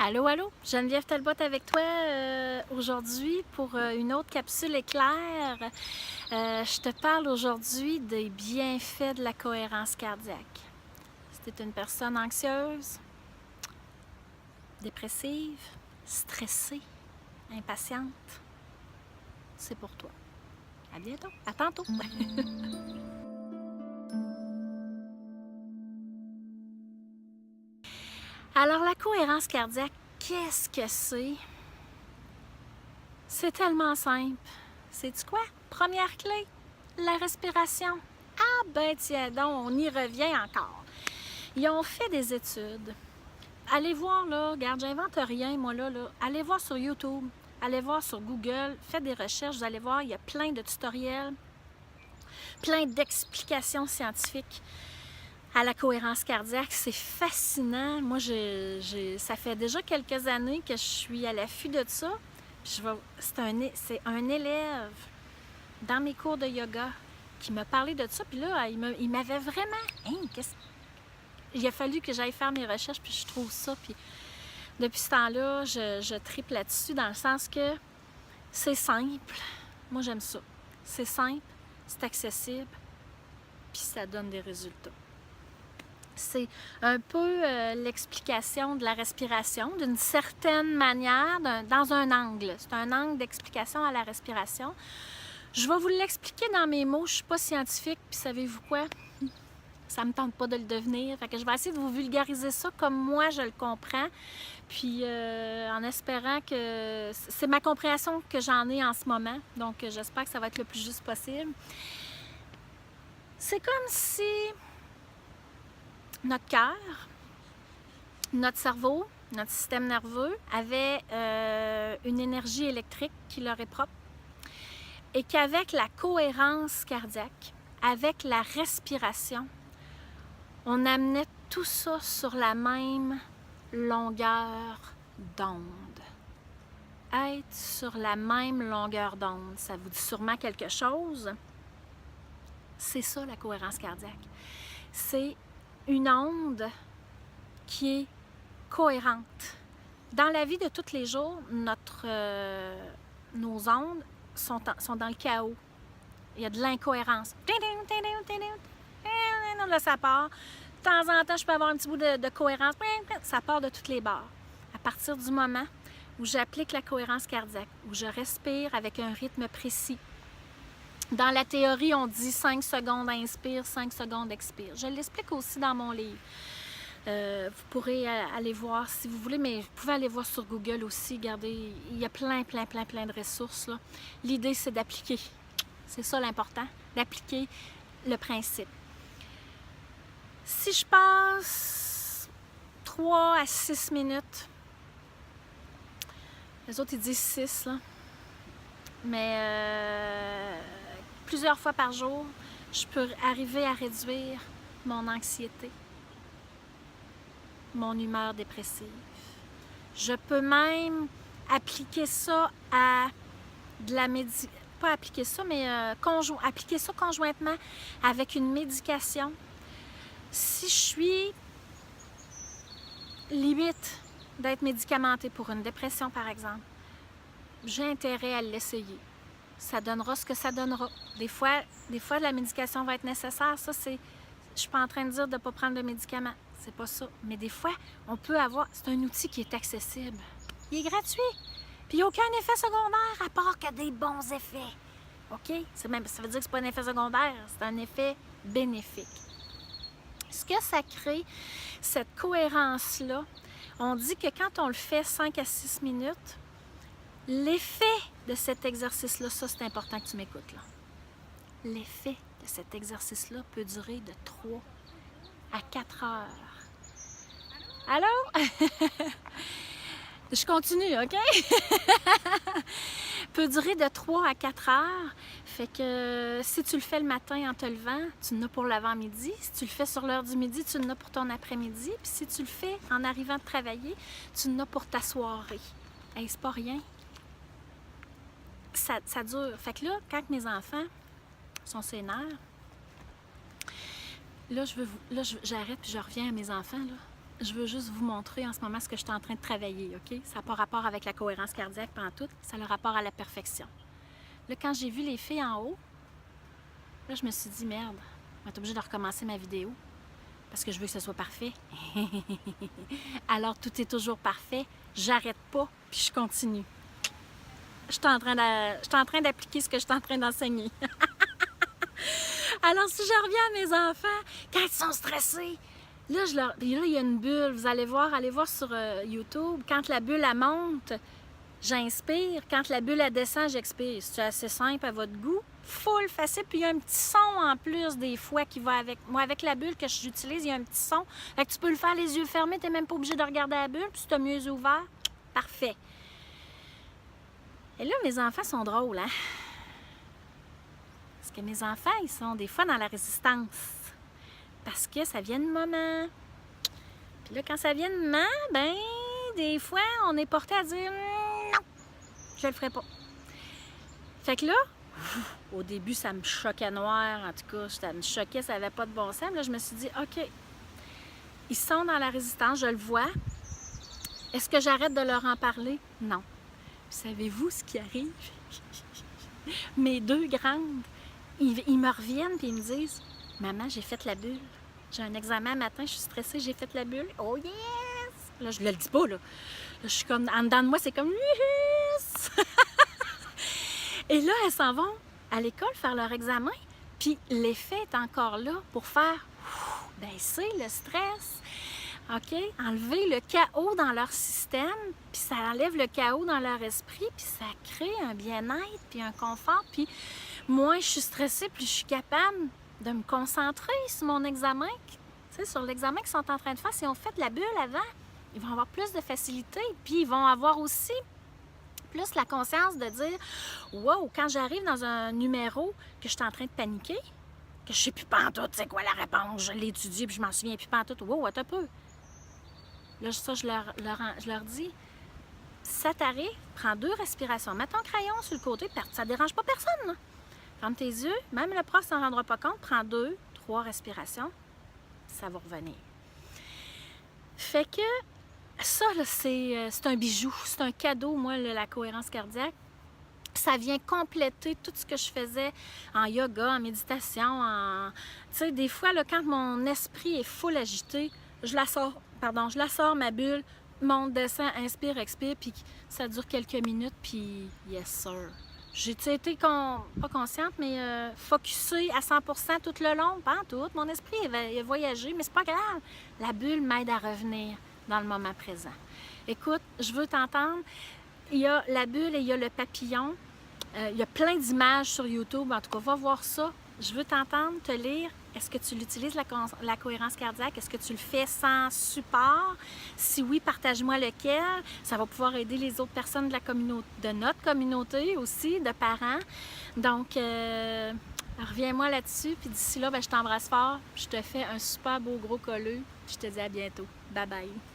Allô, allô, Geneviève Talbot avec toi aujourd'hui pour une autre capsule éclair. Je te parle aujourd'hui des bienfaits de la cohérence cardiaque. Si tu es une personne anxieuse, dépressive, stressée, impatiente, c'est pour toi. À bientôt, à tantôt. Alors la cohérence cardiaque, qu'est-ce que c'est? C'est tellement simple. Sais-tu quoi? Première clé, la respiration. Ah ben tiens donc, on y revient encore. Ils ont fait des études. Allez voir là, regarde, j'invente rien moi là. Allez voir sur YouTube, allez voir sur Google, faites des recherches, vous allez voir, il y a plein de tutoriels, plein d'explications scientifiques à la cohérence cardiaque. C'est fascinant. Moi, ça fait déjà quelques années que je suis à l'affût de ça. C'est un élève dans mes cours de yoga qui m'a parlé de ça. Puis là, il m'avait vraiment... Il a fallu que j'aille faire mes recherches, puis je trouve ça. Puis depuis ce temps-là, je triple là-dessus dans le sens que c'est simple. Moi, j'aime ça. C'est simple, c'est accessible, puis ça donne des résultats. C'est un peu l'explication de la respiration, d'une certaine manière, dans un angle. C'est un angle d'explication à la respiration. Je vais vous l'expliquer dans mes mots. Je ne suis pas scientifique, puis savez-vous quoi? Ça ne me tente pas de le devenir. Fait que je vais essayer de vous vulgariser ça comme moi je le comprends. Puis en espérant que... C'est ma compréhension que j'en ai en ce moment. Donc j'espère que ça va être le plus juste possible. C'est comme si notre cœur, notre cerveau, notre système nerveux avait une énergie électrique qui leur est propre et qu'avec la cohérence cardiaque, avec la respiration, on amenait tout ça sur la même longueur d'onde. Être sur la même longueur d'onde, ça vous dit sûrement quelque chose? C'est ça la cohérence cardiaque. C'est une onde qui est cohérente. Dans la vie de tous les jours, nos ondes sont dans le chaos. Il y a de l'incohérence. Là, ça part. De temps en temps, je peux avoir un petit bout de cohérence. Ça part de toutes les barres. À partir du moment où j'applique la cohérence cardiaque, où je respire avec un rythme précis. Dans la théorie, on dit 5 secondes inspire, 5 secondes expire. Je l'explique aussi dans mon livre. Vous pourrez aller voir si vous voulez, mais vous pouvez aller voir sur Google aussi. Regardez, il y a plein de ressources. L'idée, c'est d'appliquer. C'est ça l'important, d'appliquer le principe. Si je passe 3 à 6 minutes, les autres ils disent 6, là, mais plusieurs fois par jour, je peux arriver à réduire mon anxiété, mon humeur dépressive. Je peux même appliquer ça à de la médication, pas appliquer ça, mais appliquer ça conjointement avec une médication. Si je suis limite d'être médicamentée pour une dépression, par exemple, j'ai intérêt à l'essayer. Ça donnera ce que ça donnera. Des fois, la médication va être nécessaire. Ça, c'est... Je suis pas en train de dire de ne pas prendre de médicaments. C'est pas ça. Mais des fois, on peut avoir... C'est un outil qui est accessible. Il est gratuit. Puis il n'y a aucun effet secondaire à part que des bons effets. OK? Ça veut dire que c'est pas un effet secondaire. C'est un effet bénéfique. Ce que ça crée, cette cohérence-là, on dit que quand on le fait 5 à 6 minutes, l'effet de cet exercice-là, ça c'est important que tu m'écoutes là. L'effet de cet exercice-là peut durer de 3 à 4 heures. Allô? Je continue, OK? Peut durer de 3 à 4 heures. Fait que si tu le fais le matin en te levant, tu en as pour l'avant-midi. Si tu le fais sur l'heure du midi, tu en as pour ton après-midi. Puis si tu le fais en arrivant de travailler, tu en as pour ta soirée. Hey, c'est pas rien. Ça dure. Fait que là, quand mes enfants sont sénères, là, j'arrête puis je reviens à mes enfants, là. je veux juste vous montrer en ce moment ce que je suis en train de travailler, OK? Ça n'a pas rapport avec la cohérence cardiaque pantoute, ça a le rapport à la perfection. Là, quand j'ai vu les filles en haut, là, je me suis dit, merde, je vais être obligée de recommencer ma vidéo parce que je veux que ce soit parfait. Alors, tout est toujours parfait, j'arrête pas, puis je continue. Je suis en train d'appliquer ce que je suis en train d'enseigner. Alors, si je reviens à mes enfants, quand ils sont stressés, là, il y a une bulle. Vous allez voir, sur YouTube. Quand la bulle, elle monte, j'inspire. Quand la bulle, elle descend, j'expire. C'est assez simple à votre goût. Full facile. Puis il y a un petit son en plus des fois qui va avec. Moi, avec la bulle que j'utilise, il y a un petit son. Fait que tu peux le faire les yeux fermés. Tu n'es même pas obligé de regarder la bulle. Puis si tu as mieux les yeux ouverts, parfait. Et là, mes enfants sont drôles, hein? Parce que mes enfants, ils sont des fois dans la résistance. Parce que ça vient de maman. Puis là, quand ça vient de maman, ben, des fois, on est porté à dire non, je le ferai pas. Fait que là, au début, ça me choquait noir. En tout cas, ça me choquait, ça n'avait pas de bon sens. Là, je me suis dit, OK, ils sont dans la résistance, je le vois. Est-ce que j'arrête de leur en parler? Non. Puis savez-vous ce qui arrive? Mes deux grandes, ils me reviennent et ils me disent, maman, j'ai fait la bulle. J'ai un examen matin, je suis stressée, j'ai fait la bulle. Oh yes! Là, je le dis pas, là. Là, je suis comme, en dedans de moi, c'est comme yes! Et là, elles s'en vont à l'école faire leur examen. Puis l'effet est encore là pour faire baisser le stress. OK? Enlever le chaos dans leur système, puis ça enlève le chaos dans leur esprit, puis ça crée un bien-être, puis un confort. Puis moins je suis stressée, plus je suis capable de me concentrer sur mon examen, tu sais, sur l'examen qu'ils sont en train de faire. Si on fait de la bulle avant, ils vont avoir plus de facilité, puis ils vont avoir aussi plus la conscience de dire « Wow, quand j'arrive dans un numéro que je suis en train de paniquer, que je ne sais plus pantoute c'est quoi la réponse, je l'ai étudié puis je m'en souviens plus pantoute, wow, attends un peu. » Là, ça, je leur dis « Ça t'arrive, prends 2 respirations, mets ton crayon sur le côté, ça ne dérange pas personne, là. Ferme tes yeux, même le prof ne s'en rendra pas compte, prends 2, 3 respirations, ça va revenir. » Fait que ça, là, c'est un bijou, c'est un cadeau, moi, la cohérence cardiaque. Ça vient compléter tout ce que je faisais en yoga, en méditation. Tu sais, des fois, là, quand mon esprit est full agité, je la sors, ma bulle, monte, descend, inspire, expire, puis ça dure quelques minutes, puis yes sir. J'ai été, pas consciente, mais focusée à 100% tout le long, pas en tout. Mon esprit est voyagé, mais c'est pas grave. La bulle m'aide à revenir dans le moment présent. Écoute, je veux t'entendre. Il y a la bulle et il y a le papillon. Il y a plein d'images sur YouTube. En tout cas, va voir ça. Je veux t'entendre, te lire. Est-ce que tu l'utilises, la cohérence cardiaque? Est-ce que tu le fais sans support? Si oui, partage-moi lequel. Ça va pouvoir aider les autres personnes de la communauté, de notre communauté aussi, de parents. Donc, reviens-moi là-dessus. Puis d'ici là, je t'embrasse fort. Je te fais un super beau gros colleux. Je te dis à bientôt. Bye bye.